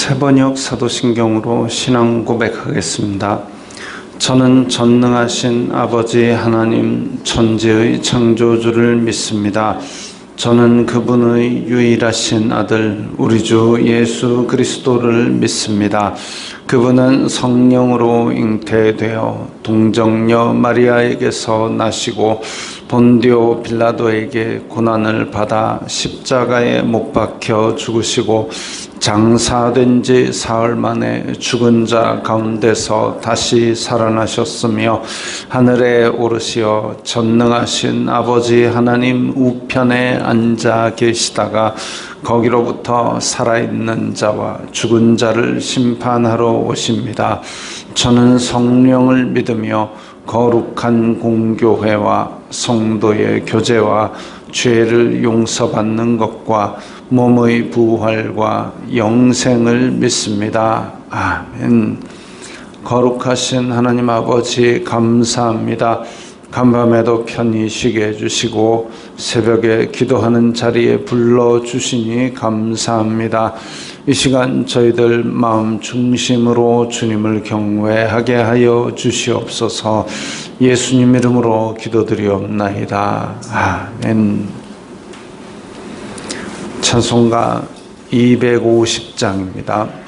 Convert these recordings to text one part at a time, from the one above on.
세번역 사도신경으로 신앙 고백하겠습니다. 저는 전능하신 아버지 하나님 천지의 창조주를 믿습니다. 저는 그분의 유일하신 아들 우리 주 예수 그리스도를 믿습니다. 그분은 성령으로 잉태되어 동정녀 마리아에게서 나시고 본디오 빌라도에게 고난을 받아 십자가에 못 박혀 죽으시고 장사된 지 사흘 만에 죽은 자 가운데서 다시 살아나셨으며 하늘에 오르시어 전능하신 아버지 하나님 우편에 앉아 계시다가 거기로부터 살아있는 자와 죽은 자를 심판하러 오십니다. 저는 성령을 믿으며 거룩한 공교회와 성도의 교제와 죄를 용서받는 것과 몸의 부활과 영생을 믿습니다. 아멘. 거룩하신 하나님 아버지 감사합니다. 간밤에도 편히 쉬게 해주시고 새벽에 기도하는 자리에 불러주시니 감사합니다. 이 시간 저희들 마음 중심으로 주님을 경외하게 하여 주시옵소서. 예수님 이름으로 기도드리옵나이다. 아멘. 찬송가 250장입니다.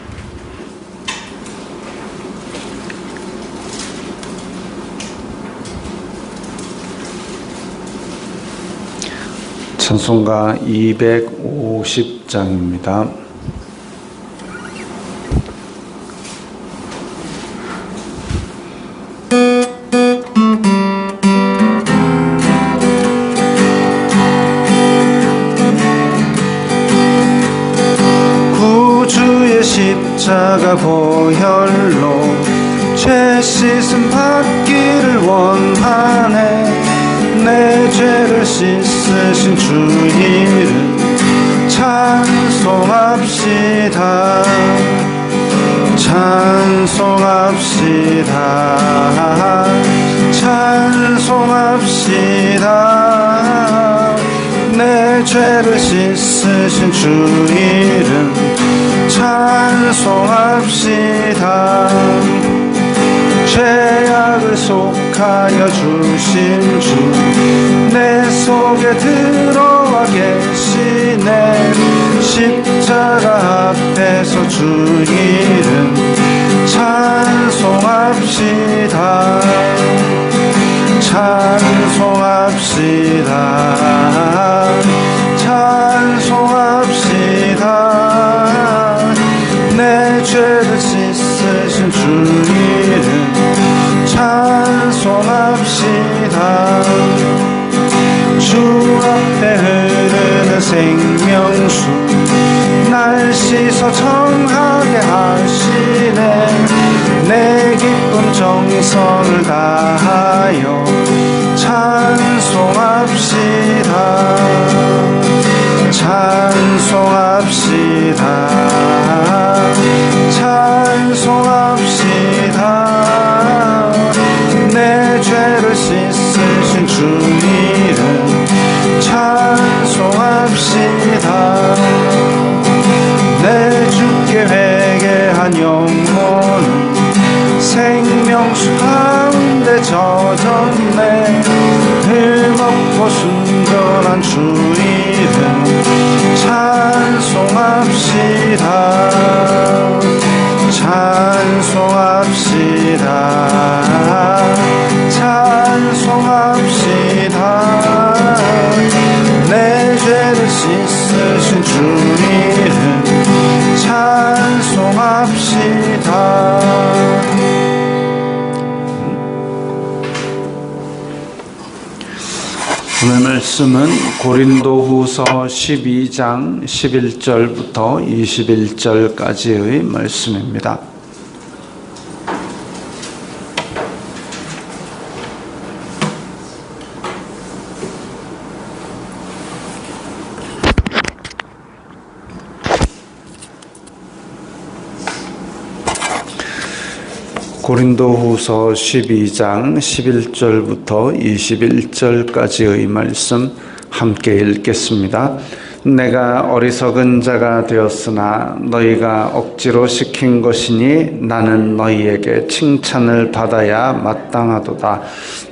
찬송가 250장입니다. 구주의 십자가 보혈로 죄 씻음 받기를 원하네. 내 죄를 씻으신 주 이름 찬송합시다. 찬송합시다. 찬송합시다. 내 죄를 씻으신 주 이름 찬송합시다. 죄악을 속하여 주신 주 내 속에 들어와 계시네. 십자가 앞에서 주 이름 찬송합시다. 찬송합시다. 찬송합시다. 내 죄를 씻으신 주 이름 찬송합시다. 주 앞에 흐르는 생명수 날 씻어 정하게 하시네. 내 기쁨 정성을 다하여 찬송합시다. 찬송합시다. 찬송합시다. 내 죄를 씻으신 주 이름 찬송합시다. 내 주께 회개한 영혼은 생명수 가운데 젖었네. 흠없고 순전한 주 이름 찬송합시다. 찬송합시다. 찬송합시다. 내 죄를 씻으신 주 이름 찬송합시다. 오늘 말씀은 고린도후서 12장 11절부터 21절까지의 말씀입니다. 고린도후서 12장 11절부터 21절까지의 말씀 함께 읽겠습니다. 내가 어리석은 자가 되었으나 너희가 억지로 시킨 것이니 나는 너희에게 칭찬을 받아야 마땅하도다.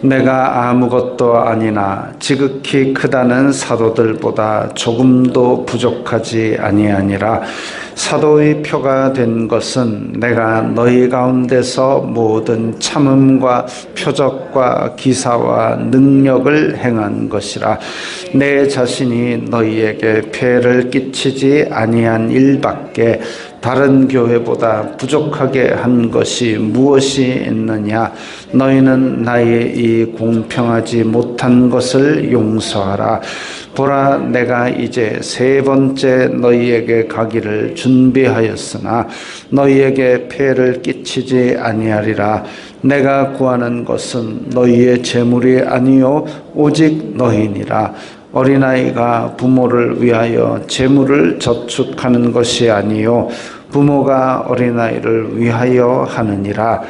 내가 아무것도 아니나 지극히 크다는 사도들보다 조금도 부족하지 아니하니라. 사도의 표가 된 것은 내가 너희 가운데서 모든 참음과 표적과 기사와 능력을 행한 것이라. 내 자신이 너희에게 폐를 끼치지 아니한 일밖에 다른 교회보다 부족하게 한 것이 무엇이 있느냐? 너희는 나의 이 공평하지 못한 것을 용서하라. 보라, 내가 이제 세 번째 너희에게 가기를 준비하였으나 너희에게 폐를 끼치지 아니하리라. 내가 구하는 것은 너희의 재물이 아니요 오직 너희니라. 어린아이가 부모를 위하여 재물을 저축하는 것이 아니요 부모가 어린아이를 위하여 하느니라.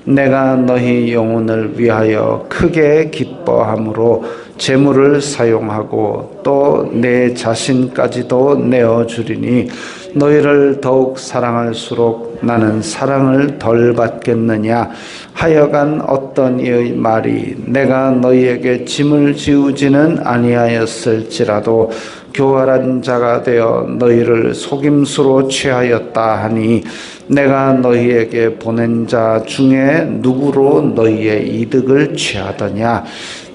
내가 너희 영혼을 위하여 크게 기뻐함으로 재물을 사용하고 또 내 자신까지도 내어주리니 너희를 더욱 사랑할수록 나는 사랑을 덜 받겠느냐? 하여간 어떤 이의 말이 내가 너희에게 짐을 지우지는 아니하였을지라도 교활한 자가 되어 너희를 속임수로 취하였다 하니 내가 너희에게 보낸 자 중에 누구로 너희의 이득을 취하더냐?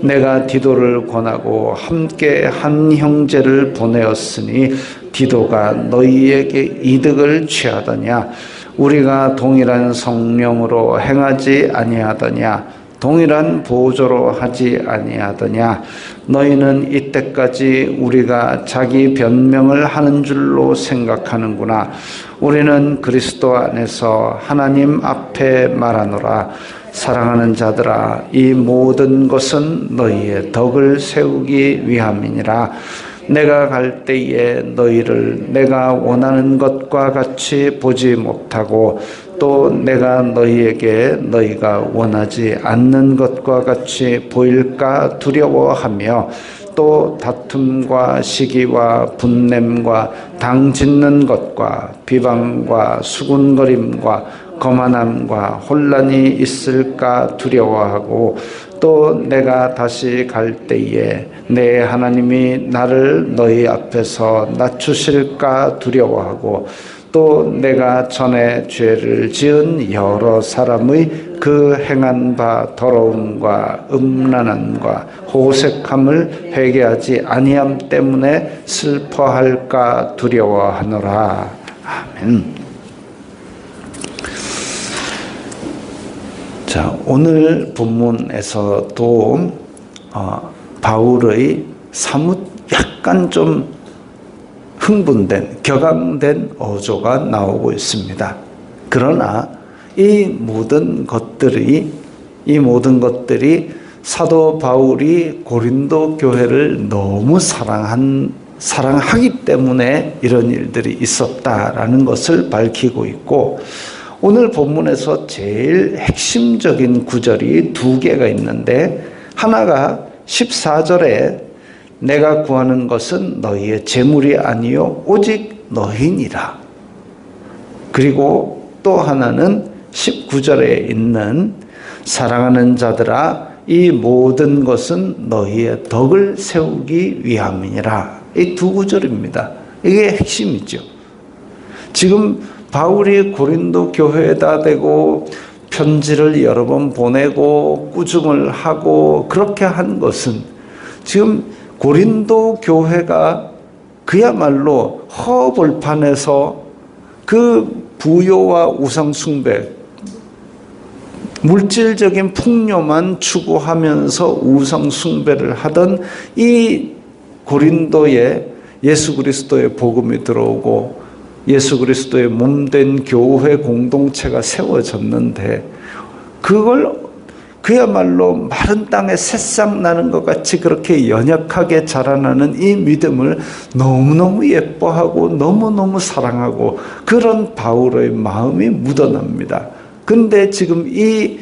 내가 디도를 권하고 함께 한 형제를 보내었으니 디도가 너희에게 이득을 취하더냐? 우리가 동일한 성령으로 행하지 아니하더냐? 동일한 보조로 하지 아니하더냐? 너희는 이때까지 우리가 자기 변명을 하는 줄로 생각하는구나. 우리는 그리스도 안에서 하나님 앞에 말하노라. 사랑하는 자들아, 이 모든 것은 너희의 덕을 세우기 위함이니라. 내가 갈 때에 너희를 내가 원하는 것과 같이 보지 못하고 또 내가 너희에게 너희가 원하지 않는 것과 같이 보일까 두려워하며 또 다툼과 시기와 분냄과 당 짓는 것과 비방과 수군거림과 거만함과 혼란이 있을까 두려워하고 또 내가 다시 갈 때에 내 하나님이 나를 너희 앞에서 낮추실까 두려워하고 또 내가 전에 죄를 지은 여러 사람의 그 행한 바 더러움과 음란함과 호색함을 회개하지 아니함 때문에 슬퍼할까 두려워하노라. 아멘. 자, 오늘 본문에서도 바울의 사뭇 약간 좀 흥분된, 격앙된 어조가 나오고 있습니다. 그러나 이 모든 것들이 사도 바울이 고린도 교회를 너무 사랑하기 때문에 이런 일들이 있었다라는 것을 밝히고 있고, 오늘 본문에서 제일 핵심적인 구절이 두 개가 있는데, 하나가 14절에 내가 구하는 것은 너희의 재물이 아니요 오직 너희니라. 그리고 또 하나는 19절에 있는 사랑하는 자들아, 이 모든 것은 너희의 덕을 세우기 위함이니라. 이 두 구절입니다. 이게 핵심이죠. 지금 바울이 고린도 교회에다 대고 편지를 여러 번 보내고 꾸중을 하고 그렇게 한 것은 지금 고린도 교회가 그야말로 허벌판에서 그 부요와 우상숭배, 물질적인 풍요만 추구하면서 우상숭배를 하던 이 고린도에 예수 그리스도의 복음이 들어오고 예수 그리스도의 몸된 교회 공동체가 세워졌는데, 그걸 그야말로 마른 땅에 새싹 나는 것 같이 그렇게 연약하게 자라나는 이 믿음을 너무너무 예뻐하고 너무너무 사랑하고 그런 바울의 마음이 묻어납니다. 근데 지금 이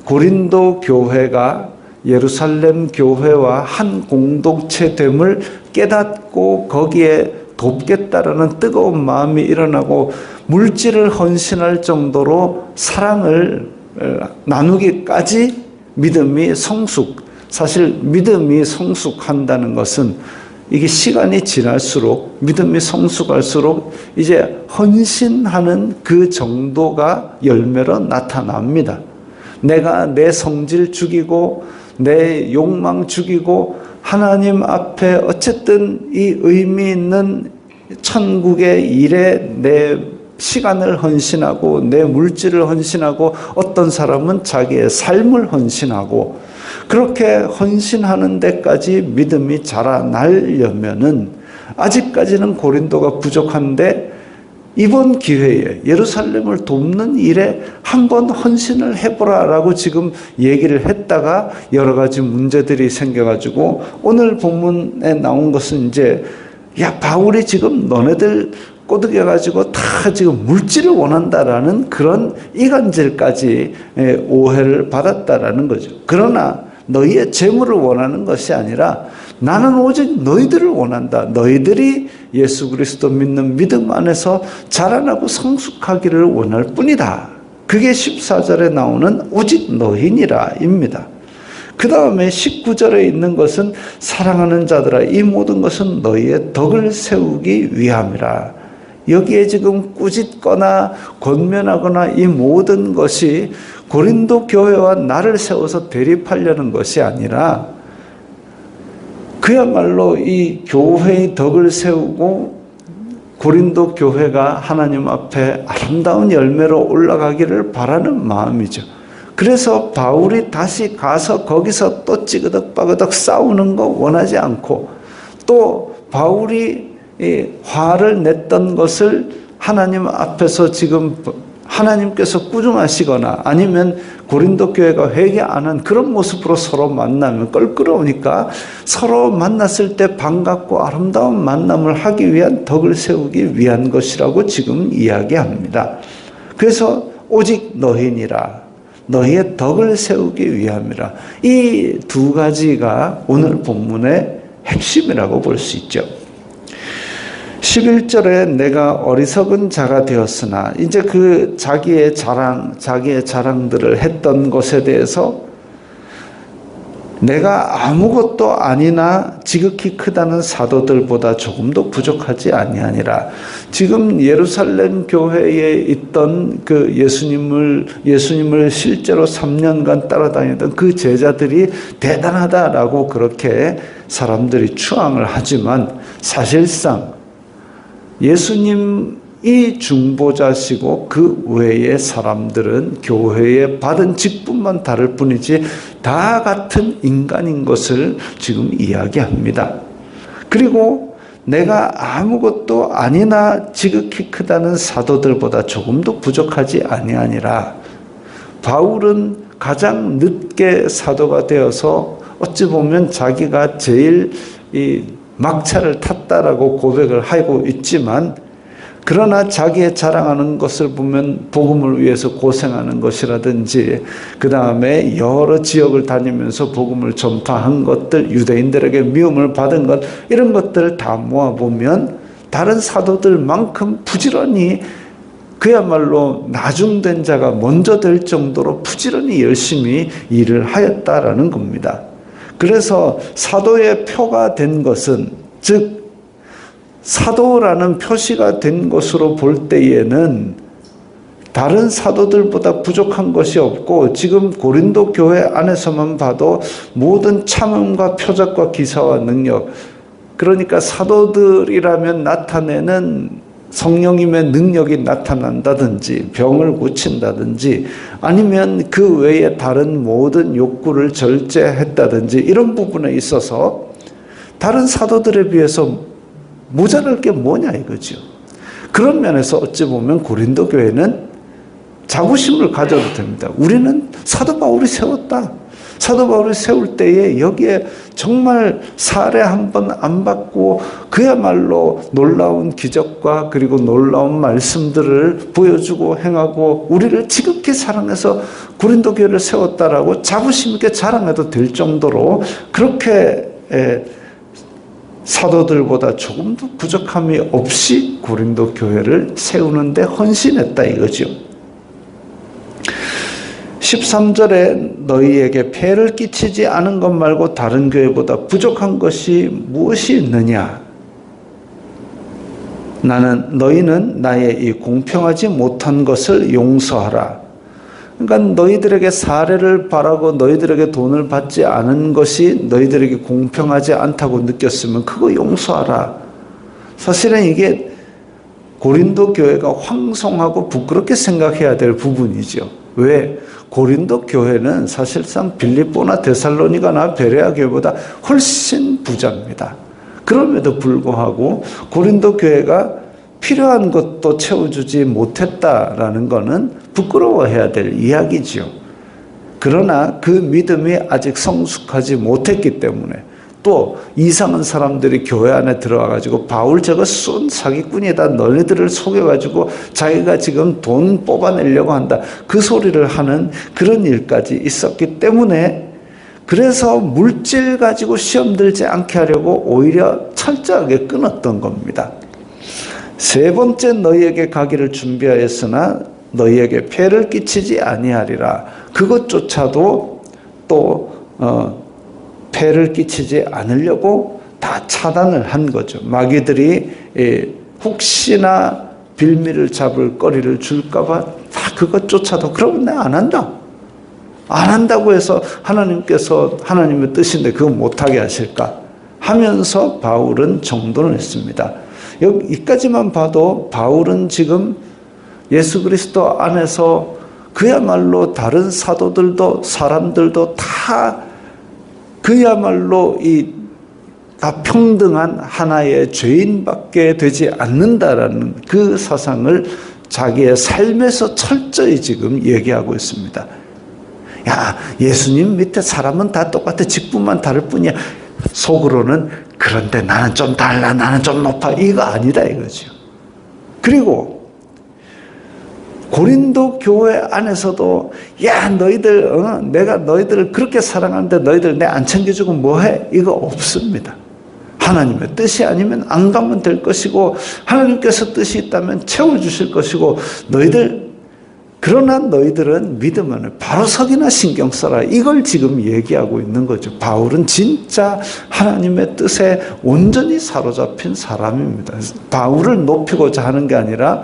고린도 교회가 예루살렘 교회와 한 공동체됨을 깨닫고 거기에 돕겠다라는 뜨거운 마음이 일어나고 물질을 헌신할 정도로 사랑을 나누기까지 믿음이 성숙. 사실 믿음이 성숙한다는 것은 이게 시간이 지날수록 믿음이 성숙할수록 이제 헌신하는 그 정도가 열매로 나타납니다. 내가 내 성질 죽이고 내 욕망 죽이고 하나님 앞에 어쨌든 이 의미 있는 천국의 일에 내 시간을 헌신하고 내 물질을 헌신하고 어떤 사람은 자기의 삶을 헌신하고 그렇게 헌신하는 데까지 믿음이 자라나려면은 아직까지는 고린도가 부족한데 이번 기회에 예루살렘을 돕는 일에 한번 헌신을 해보라라고 지금 얘기를 했다가 여러 가지 문제들이 생겨가지고 오늘 본문에 나온 것은 이제 야 바울이 지금 너네들 꼬드겨가지고 다 지금 물질을 원한다라는 그런 이간질까지 오해를 받았다라는 거죠. 그러나 너희의 재물을 원하는 것이 아니라 나는 오직 너희들을 원한다. 너희들이 예수 그리스도 믿는 믿음 안에서 자라나고 성숙하기를 원할 뿐이다. 그게 14절에 나오는 오직 너희니라입니다. 그 다음에 19절에 있는 것은 사랑하는 자들아 이 모든 것은 너희의 덕을 세우기 위함이라. 여기에 지금 꾸짖거나 권면하거나 이 모든 것이 고린도 교회와 나를 세워서 대립하려는 것이 아니라 그야말로 이 교회의 덕을 세우고 고린도 교회가 하나님 앞에 아름다운 열매로 올라가기를 바라는 마음이죠. 그래서 바울이 다시 가서 거기서 또 찌그덕빠그덕 싸우는 거 원하지 않고 또 바울이 화를 냈던 것을 하나님 앞에서 지금 하나님께서 꾸중하시거나 아니면 고린도 교회가 회개 안 한 그런 모습으로 서로 만나면 껄끄러우니까 서로 만났을 때 반갑고 아름다운 만남을 하기 위한 덕을 세우기 위한 것이라고 지금 이야기합니다. 그래서 오직 너희니라. 너희의 덕을 세우기 위함이라. 이 두 가지가 오늘 본문의 핵심이라고 볼 수 있죠. 11절에 내가 어리석은 자가 되었으나 이제 그 자기의 자랑들을 했던 것에 대해서 내가 아무것도 아니나 지극히 크다는 사도들보다 조금도 부족하지 아니하니라. 지금 예루살렘 교회에 있던 그 예수님을 실제로 3년간 따라다니던 그 제자들이 대단하다라고 그렇게 사람들이 추앙을 하지만 사실상 예수님이 중보자시고 그 외의 사람들은 교회에 받은 직분만 다를 뿐이지 다 같은 인간인 것을 지금 이야기합니다. 그리고 내가 아무것도 아니나 지극히 크다는 사도들보다 조금도 부족하지 아니하니라. 바울은 가장 늦게 사도가 되어서 어찌 보면 자기가 제일 막차를 탔다라고 고백을 하고 있지만 그러나 자기의 자랑하는 것을 보면 복음을 위해서 고생하는 것이라든지 그 다음에 여러 지역을 다니면서 복음을 전파한 것들 유대인들에게 미움을 받은 것 이런 것들을 다 모아보면 다른 사도들만큼 부지런히 그야말로 나중된 자가 먼저 될 정도로 부지런히 열심히 일을 하였다라는 겁니다. 그래서 사도의 표가 된 것은 즉 사도라는 표시가 된 것으로 볼 때에는 다른 사도들보다 부족한 것이 없고 지금 고린도 교회 안에서만 봐도 모든 참음과 표적과 기사와 능력 그러니까 사도들이라면 나타내는 성령님의 능력이 나타난다든지 병을 고친다든지 아니면 그 외에 다른 모든 욕구를 절제했다든지 이런 부분에 있어서 다른 사도들에 비해서 모자랄 게 뭐냐 이거죠. 그런 면에서 어찌 보면 고린도 교회는 자부심을 가져도 됩니다. 우리는 사도 바울이 세웠다. 사도 바울이 세울 때에 여기에 정말 사례 한 번 안 받고 그야말로 놀라운 기적과 그리고 놀라운 말씀들을 보여주고 행하고 우리를 지극히 사랑해서 고린도 교회를 세웠다라고 자부심 있게 자랑해도 될 정도로 그렇게 사도들보다 조금도 부족함이 없이 고린도 교회를 세우는데 헌신했다 이거죠. 13절에 너희에게 폐를 끼치지 않은 것 말고 다른 교회보다 부족한 것이 무엇이 있느냐? 너희는 나의 이 공평하지 못한 것을 용서하라. 그러니까 너희들에게 사례를 바라고 너희들에게 돈을 받지 않은 것이 너희들에게 공평하지 않다고 느꼈으면 그거 용서하라. 사실은 이게 고린도 교회가 황송하고 부끄럽게 생각해야 될 부분이죠. 왜? 고린도 교회는 사실상 빌립보나 데살로니가나 베레아 교회보다 훨씬 부자입니다. 그럼에도 불구하고 고린도 교회가 필요한 것도 채워주지 못했다라는 것은 부끄러워해야 될 이야기지요. 그러나 그 믿음이 아직 성숙하지 못했기 때문에 또 이상한 사람들이 교회 안에 들어와가지고 바울 저거 쏜 사기꾼이다. 너희들을 속여가지고 자기가 지금 돈 뽑아내려고 한다. 그 소리를 하는 그런 일까지 있었기 때문에 그래서 물질 가지고 시험 들지 않게 하려고 오히려 철저하게 끊었던 겁니다. 세 번째 너희에게 가기를 준비하였으나 너희에게 폐를 끼치지 아니하리라. 그것조차도 또 폐를 끼치지 않으려고 다 차단을 한 거죠. 마귀들이 혹시나 빌미를 잡을 거리를 줄까봐 다 그것조차도 그러면 내가 안 한다. 안 한다고 해서 하나님께서 하나님의 뜻인데 그거 못하게 하실까 하면서 바울은 정돈을 했습니다. 여기까지만 봐도 바울은 지금 예수 그리스도 안에서 그야말로 다른 사도들도 사람들도 다 그야말로 다 평등한 하나의 죄인밖에 되지 않는다라는 그 사상을 자기의 삶에서 철저히 지금 얘기하고 있습니다. 야, 예수님 밑에 사람은 다 똑같아. 직분만 다를 뿐이야. 속으로는 그런데 나는 좀 달라, 나는 좀 높아. 이거 아니다 이거죠. 그리고 고린도 교회 안에서도 야 너희들 내가 너희들을 그렇게 사랑하는데 너희들 내 안 챙겨주고 뭐해? 이거 없습니다. 하나님의 뜻이 아니면 안 가면 될 것이고 하나님께서 뜻이 있다면 채워주실 것이고 그러나 너희들은 믿으면 바로 서기나 신경 써라. 이걸 지금 얘기하고 있는 거죠. 바울은 진짜 하나님의 뜻에 온전히 사로잡힌 사람입니다. 바울을 높이고자 하는 게 아니라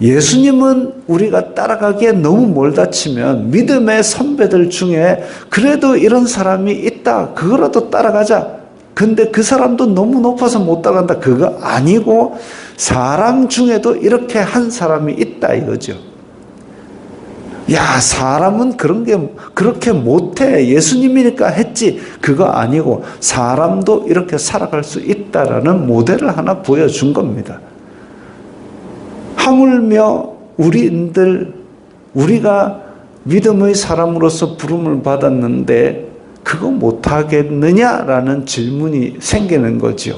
예수님은 우리가 따라가기에 너무 멀다 치면 믿음의 선배들 중에 그래도 이런 사람이 있다. 그거라도 따라가자. 근데 그 사람도 너무 높아서 못 따라간다. 그거 아니고 사람 중에도 이렇게 한 사람이 있다 이거죠. 야, 사람은 그렇게 못해. 예수님이니까 했지. 그거 아니고 사람도 이렇게 살아갈 수 있다라는 모델을 하나 보여준 겁니다. 하물며 우리가 믿음의 사람으로서 부름을 받았는데 그거 못하겠느냐라는 질문이 생기는 거죠.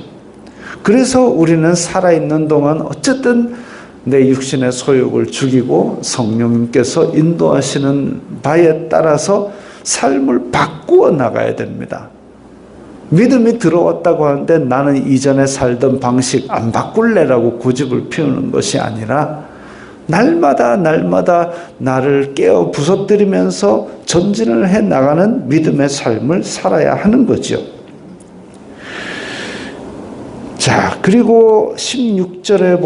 그래서 우리는 살아있는 동안 어쨌든 내 육신의 소욕을 죽이고 성령님께서 인도하시는 바에 따라서 삶을 바꾸어 나가야 됩니다. 믿음이 들어왔다고 하는데 나는 이전에 살던 방식 안 바꿀래라고 고집을 피우는 것이 아니라 날마다 나를 깨어 부서뜨리면서 전진을 해 나가는 믿음의 삶을 살아야 하는 거죠. 자, 그리고 16절에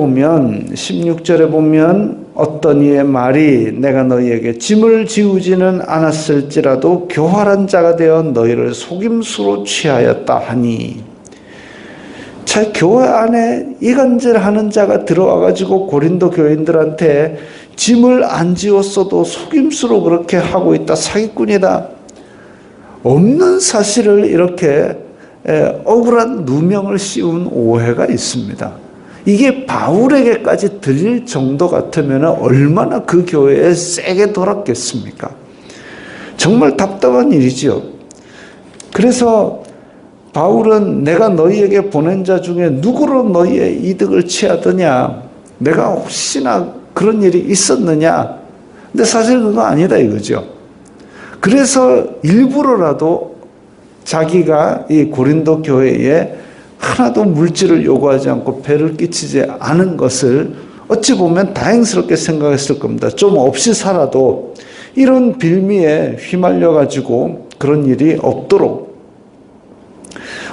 보면 어떤 이의 말이 내가 너희에게 짐을 지우지는 않았을지라도 교활한 자가 되어 너희를 속임수로 취하였다 하니. 자, 교회 안에 이간질하는 자가 들어와가지고 고린도 교인들한테 짐을 안 지웠어도 속임수로 그렇게 하고 있다. 사기꾼이다. 없는 사실을 이렇게 억울한 누명을 씌운 오해가 있습니다. 이게 바울에게까지 들릴 정도 같으면 얼마나 그 교회에 세게 돌았겠습니까? 정말 답답한 일이지요. 그래서 바울은 내가 너희에게 보낸 자 중에 누구로 너희의 이득을 취하더냐? 내가 혹시나 그런 일이 있었느냐? 근데 사실 그거 아니다 이거죠. 그래서 일부러라도 자기가 이 고린도 교회에 하나도 물질을 요구하지 않고 배를 끼치지 않은 것을 어찌 보면 다행스럽게 생각했을 겁니다. 좀 없이 살아도 이런 빌미에 휘말려 가지고 그런 일이 없도록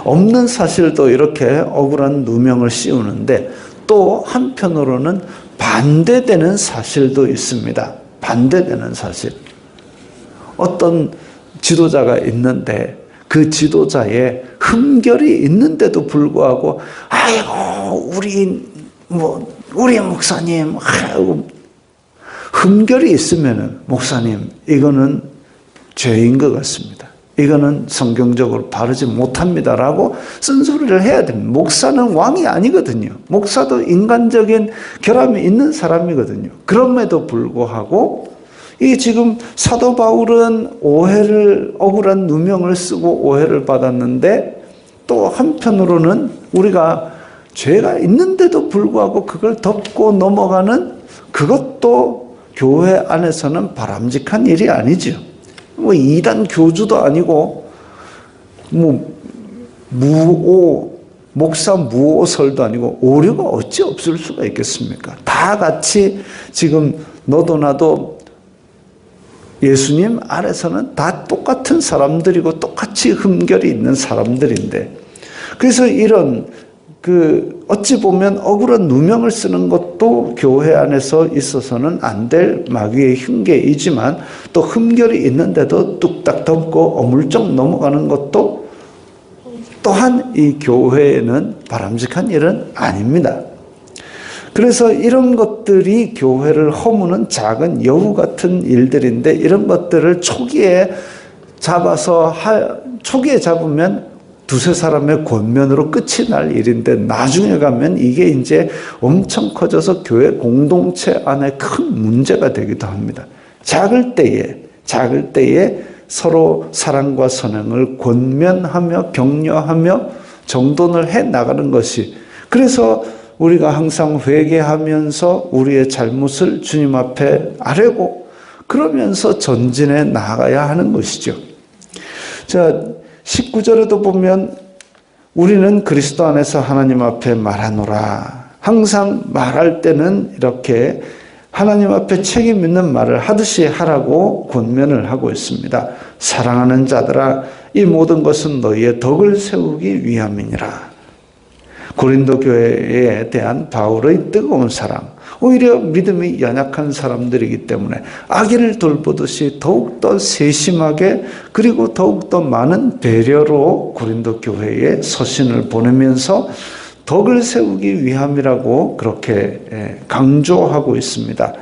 없는 사실도 이렇게 억울한 누명을 씌우는데, 또 한편으로는 반대되는 사실도 있습니다. 반대되는 사실. 어떤 지도자가 있는데 그 지도자의 흠결이 있는데도 불구하고 아이고 우리 목사님 흠결이 있으면은 목사님 이거는 죄인 것 같습니다. 이거는 성경적으로 바르지 못합니다라고 쓴소리를 해야 됩니다. 목사는 왕이 아니거든요. 목사도 인간적인 결함이 있는 사람이거든요. 그럼에도 불구하고 이 지금 사도 바울은 억울한 누명을 쓰고 오해를 받았는데, 또 한편으로는 우리가 죄가 있는데도 불구하고 그걸 덮고 넘어가는 그것도 교회 안에서는 바람직한 일이 아니죠. 이단 교주도 아니고 목사 무오설도 아니고 오류가 어찌 없을 수가 있겠습니까? 다 같이 지금 너도 나도 예수님 안에서는 다 똑같은 사람들이고 똑같이 흠결이 있는 사람들인데, 그래서 이런 어찌 보면 억울한 누명을 쓰는 것도 교회 안에서 있어서는 안 될 마귀의 흉계이지만, 또 흠결이 있는데도 뚝딱 덮고 어물쩍 넘어가는 것도 또한 이 교회에는 바람직한 일은 아닙니다. 그래서 이런 것들이 교회를 허무는 작은 여우 같은 일들인데, 이런 것들을 초기에 잡으면 두세 사람의 권면으로 끝이 날 일인데, 나중에 가면 이게 이제 엄청 커져서 교회 공동체 안에 큰 문제가 되기도 합니다. 작을 때에 서로 사랑과 선행을 권면하며 격려하며 정돈을 해 나가는 것이, 그래서 우리가 항상 회개하면서 우리의 잘못을 주님 앞에 아뢰고 그러면서 전진해 나가야 하는 것이죠. 자, 19절에도 보면 우리는 그리스도 안에서 하나님 앞에 말하노라. 항상 말할 때는 이렇게 하나님 앞에 책임 있는 말을 하듯이 하라고 권면을 하고 있습니다. 사랑하는 자들아, 이 모든 것은 너희의 덕을 세우기 위함이니라. 고린도 교회에 대한 바울의 뜨거운 사랑, 오히려 믿음이 연약한 사람들이기 때문에 아기를 돌보듯이 더욱더 세심하게, 그리고 더욱더 많은 배려로 고린도 교회에 서신을 보내면서 덕을 세우기 위함이라고 그렇게 강조하고 있습니다.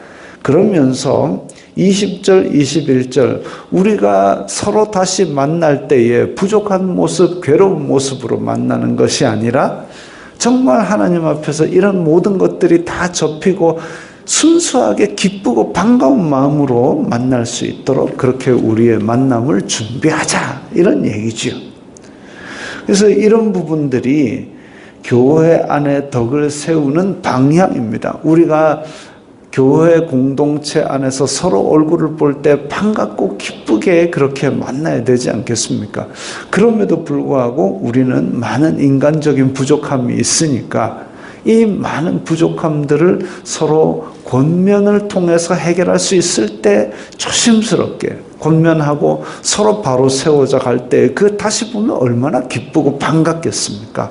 그러면서 20절, 21절, 우리가 서로 다시 만날 때에 부족한 모습, 괴로운 모습으로 만나는 것이 아니라 정말 하나님 앞에서 이런 모든 것들이 다 접히고 순수하게 기쁘고 반가운 마음으로 만날 수 있도록 그렇게 우리의 만남을 준비하자, 이런 얘기죠. 그래서 이런 부분들이 교회 안에 덕을 세우는 방향입니다. 우리가 교회 공동체 안에서 서로 얼굴을 볼 때 반갑고 기쁘게 그렇게 만나야 되지 않겠습니까? 그럼에도 불구하고 우리는 많은 인간적인 부족함이 있으니까 이 많은 부족함들을 서로 권면을 통해서 해결할 수 있을 때 조심스럽게 권면하고 서로 바로 세워져 갈 때 그 다시 보면 얼마나 기쁘고 반갑겠습니까?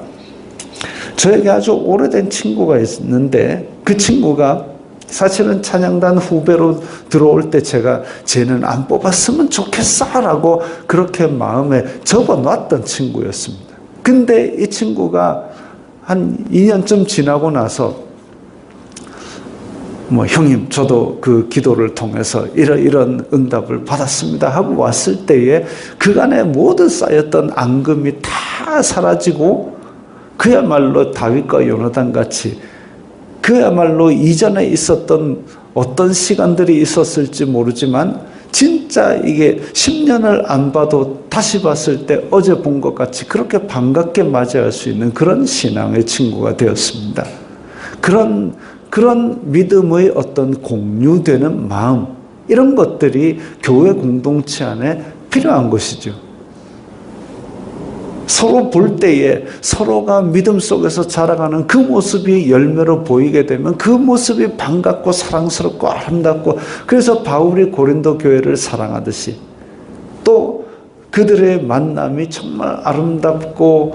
저에게 아주 오래된 친구가 있는데, 그 친구가 사실은 찬양단 후배로 들어올 때 제가 쟤는 안 뽑았으면 좋겠어라고 그렇게 마음에 접어놨던 친구였습니다. 근데 이 친구가 한 2년쯤 지나고 나서 형님 저도 그 기도를 통해서 이런 응답을 받았습니다 하고 왔을 때에 그간에 모든 쌓였던 앙금이 다 사라지고, 그야말로 다윗과 요나단 같이 그야말로 이전에 있었던 어떤 시간들이 있었을지 모르지만 진짜 이게 10년을 안 봐도 다시 봤을 때 어제 본 것 같이 그렇게 반갑게 맞이할 수 있는 그런 신앙의 친구가 되었습니다. 그런 믿음의 어떤 공유되는 마음, 이런 것들이 교회 공동체 안에 필요한 것이죠. 서로 볼 때에 서로가 믿음 속에서 자라가는 그 모습이 열매로 보이게 되면 그 모습이 반갑고 사랑스럽고 아름답고, 그래서 바울이 고린도 교회를 사랑하듯이 또 그들의 만남이 정말 아름답고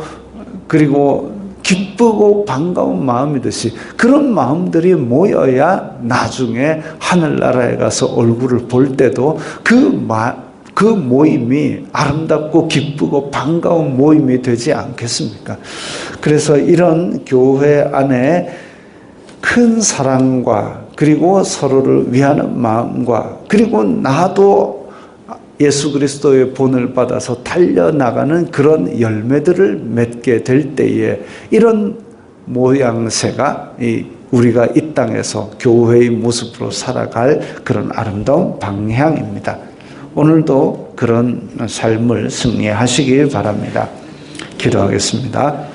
그리고 기쁘고 반가운 마음이듯이 그런 마음들이 모여야 나중에 하늘나라에 가서 얼굴을 볼 때도 그 모임이 아름답고 기쁘고 반가운 모임이 되지 않겠습니까? 그래서 이런 교회 안에 큰 사랑과 그리고 서로를 위하는 마음과 그리고 나도 예수 그리스도의 본을 받아서 달려나가는 그런 열매들을 맺게 될 때에 이런 모양새가 우리가 이 땅에서 교회의 모습으로 살아갈 그런 아름다운 방향입니다. 오늘도 그런 삶을 승리하시길 바랍니다. 기도하겠습니다.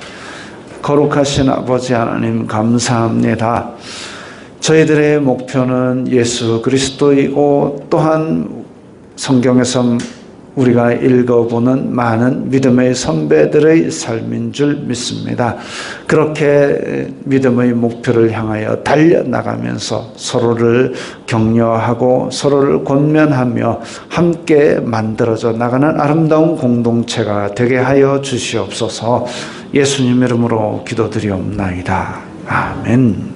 거룩하신 아버지 하나님, 감사합니다. 저희들의 목표는 예수 그리스도이고 또한 성경에서 우리가 읽어보는 많은 믿음의 선배들의 삶인 줄 믿습니다. 그렇게 믿음의 목표를 향하여 달려나가면서 서로를 격려하고 서로를 권면하며 함께 만들어져 나가는 아름다운 공동체가 되게 하여 주시옵소서. 예수님 이름으로 기도드리옵나이다. 아멘.